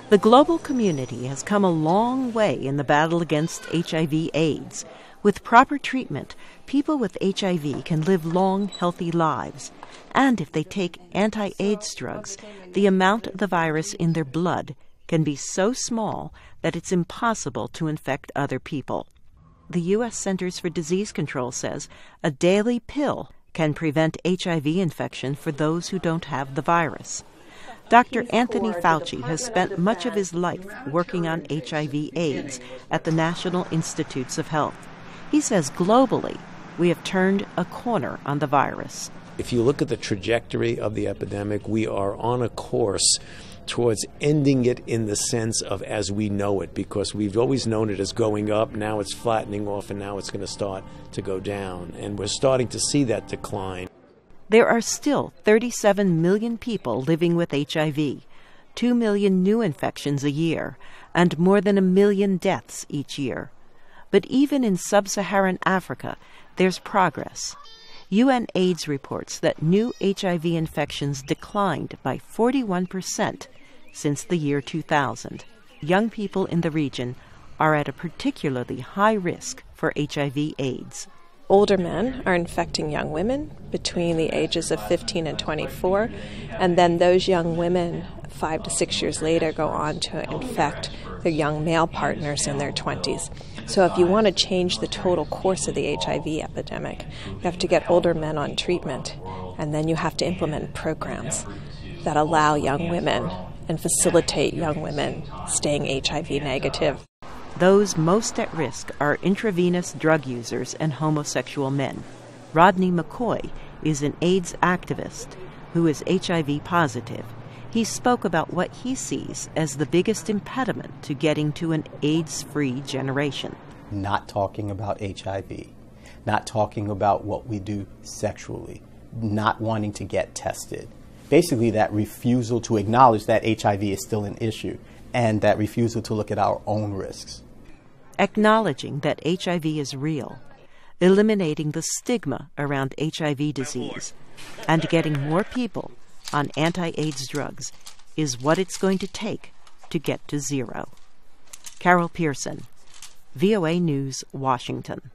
The global community has come a long way in the battle against HIV/AIDS. With proper treatment, people with HIV can live long, healthy lives. And if they take anti-AIDS drugs, the amount of the virus in their blood can be so small that it's impossible to infect other people. The U.S. Centers for Disease Control says a daily pill can prevent HIV infection for those who don't have the virus. Dr. Anthony Fauci has spent much of his life working on HIV/AIDS at the National Institutes of Health. He says globally, we have turned a corner on the virus. If you look at the trajectory of the epidemic, we are on a course towards ending it in the sense of as we know it, because we've always known it as going up, now it's flattening off, and now it's going to start to go down. And we're starting to see that decline. There are still 37 million people living with HIV, 2 million new infections a year, and more than 1 million deaths each year. But even in sub-Saharan Africa, there's progress. UN AIDS reports that new HIV infections declined by 41% since the year 2000. Young people in the region are at a particularly high risk for HIV/AIDS. Older men are infecting young women between the ages of 15 and 24, and then those young women 5 to 6 years later go on to infect their young male partners in their 20s. So if you want to change the total course of the HIV epidemic, you have to get older men on treatment, and then you have to implement programs that allow young women and facilitate young women staying HIV negative. Those most at risk are intravenous drug users and homosexual men. Rodney McCoy is an AIDS activist who is HIV positive. He spoke about what he sees as the biggest impediment to getting to an AIDS-free generation. Not talking about HIV, not talking about what we do sexually, not wanting to get tested. Basically, that refusal to acknowledge that HIV is still an issue, and that refusal to look at our own risks. Acknowledging that HIV is real, eliminating the stigma around HIV disease, and getting more people on anti-AIDS drugs is what it's going to take to get to zero. Carol Pearson, VOA News, Washington.